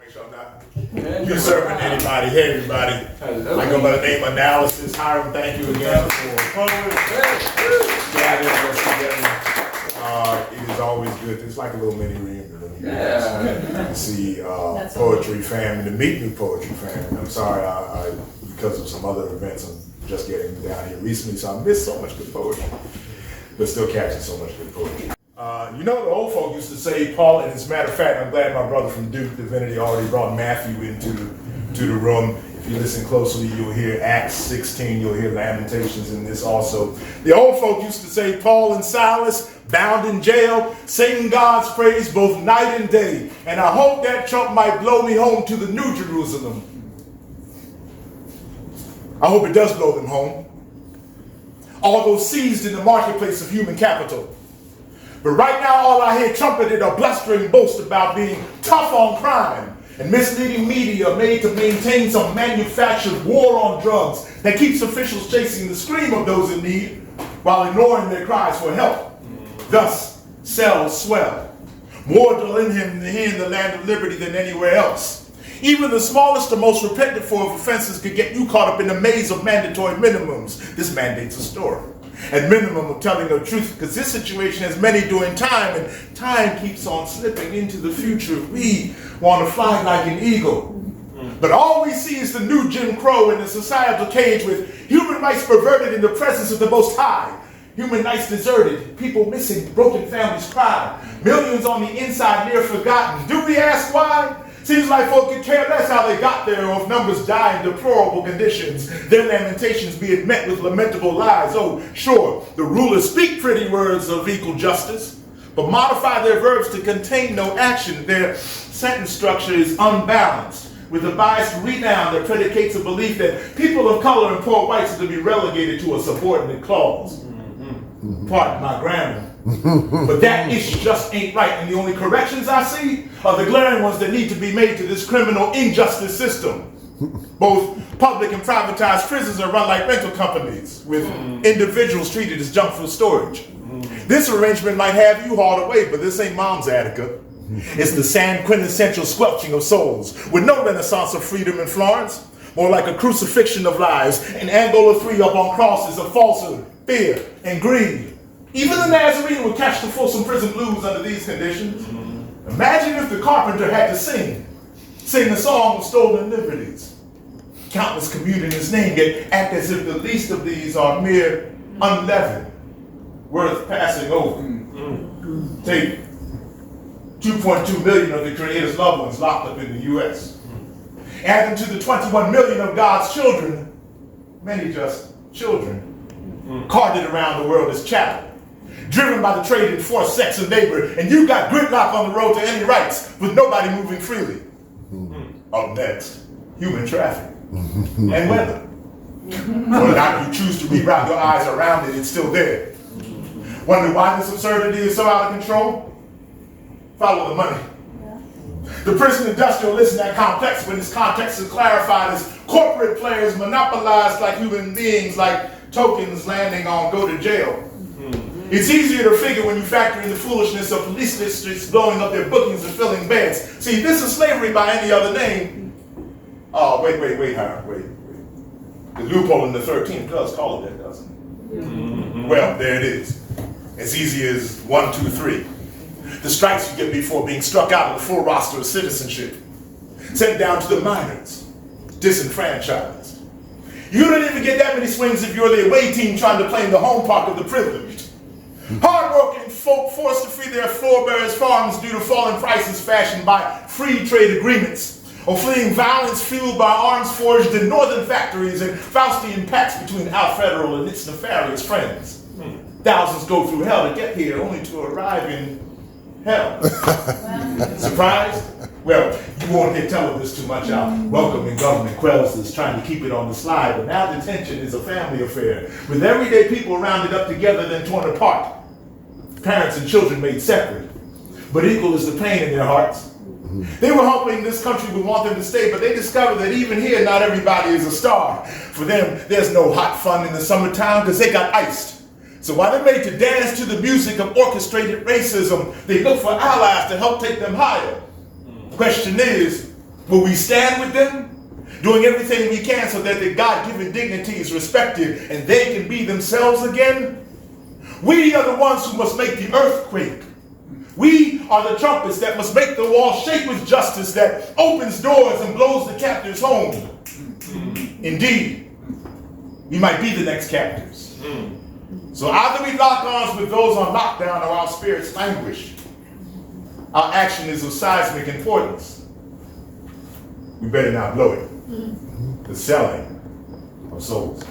Make sure I'm not usurping anybody. Hey, everybody. Hello. I go by the name Analysis. Hiram, thank you again for gathering us together. It is always good. It's like a little mini reunion. Yeah. To see poetry family, to meet new poetry family. I'm sorry, I because of some other events, I'm just getting down here recently, so I missed so much good poetry, but still catching so much good poetry. You know, the old folk used to say, Paul, and as a matter of fact, I'm glad my brother from Duke Divinity already brought Matthew into the room. If you listen closely, you'll hear Acts 16, you'll hear Lamentations in this also. The old folk used to say, Paul and Silas, bound in jail, singing God's praise both night and day. And I hope that trump might blow me home to the New Jerusalem. I hope it does blow them home. Although seized in the marketplace of human capital. But right now, all I hear trumpeted or blustering boast about being tough on crime and misleading media made to maintain some manufactured war on drugs that keeps officials chasing the scream of those in need while ignoring their cries for help. Thus, cells swell. More dwell in him here in the land of liberty than anywhere else. Even the smallest or most repentant form of offenses could get you caught up in the maze of mandatory minimums. This mandates a story. At minimum of telling the truth, because this situation has many doing time, and time keeps on slipping into the future. We want to fly like an eagle. But all we see is the new Jim Crow in the societal cage with human rights perverted in the presence of the Most High. Human rights deserted, people missing, broken families cry, millions on the inside near forgotten. Do we ask why? Seems like folk could care less how they got there or if numbers die in deplorable conditions, their lamentations being met with lamentable lies. Oh, sure, the rulers speak pretty words of equal justice, but modify their verbs to contain no action. Their sentence structure is unbalanced, with a biased renoun that predicates a belief that people of color and poor whites are to be relegated to a subordinate clause. Pardon my grammar. But that issue just ain't right, and the only corrections I see are the glaring ones that need to be made to this criminal injustice system. Both public and privatized prisons are run like rental companies, with individuals treated as junk for storage. This arrangement might have you hauled away, but this ain't Mom's Attica. It's the San quintessential squelching of souls, with no renaissance of freedom in Florence, more like a crucifixion of lies, an Angola 3 up on crosses of falsehood, fear, and greed. Even the Nazarene would catch the Folsom Prison blues under these conditions. Imagine if the carpenter had to sing the song of stolen liberties. Countless commute in his name, yet act as if the least of these are mere unleavened, worth passing over. Take 2.2 million of the Creator's loved ones locked up in the U.S. Add them to the 21 million of God's children, many just children, carted around the world as chattel, driven by the trade in forced sex and labor, and you got gridlock on the road to any rights with nobody moving freely. Up next, human trafficking and weather. Whether or not you choose to reroute your eyes around it, it's still there. Wonder why this absurdity is so out of control? Follow the money. The prison industrial isn't that complex when its context is clarified as corporate players monopolized like human beings, like tokens landing on go to jail. It's easier to figure when you factor in the foolishness of police districts blowing up their bookings and filling beds. See, this is slavery by any other name. Oh, wait, Howard, wait. The loophole in the 13th does call it that, doesn't it? Well, there it is. As easy as 1, 2, 3. The strikes you get before being struck out of the full roster of citizenship. Sent down to the minors, disenfranchised. You don't even get that many swings if you're the away team trying to claim the home park of the privileged. Hard-working folk forced to free their forebears' farms due to falling prices fashioned by free trade agreements, or fleeing violence fueled by arms forged in northern factories and Faustian pacts between Al Federal and its nefarious friends. Thousands go through hell to get here, only to arrive in hell. Surprised? Well, you won't hear tell of this too much out. Welcoming government quells this, trying to keep it on the slide, but now detention is a family affair, with everyday people rounded up together then torn apart. Parents and children made separate, but equal is the pain in their hearts. They were hoping this country would want them to stay, but they discovered that even here, not everybody is a star. For them, there's no hot fun in the summertime because they got iced. So while they're made to dance to the music of orchestrated racism, they look for allies to help take them higher. The question is, Will we stand with them, doing everything we can so that their God-given dignity is respected and they can be themselves again? We are the ones who must make the earth quake. We are the trumpets that must make the wall shake with justice that opens doors and blows the captives home. Indeed, we might be the next captives. So either we lock arms with those on lockdown or our spirits languish. Our action is of seismic importance. We better not blow it. The selling of souls.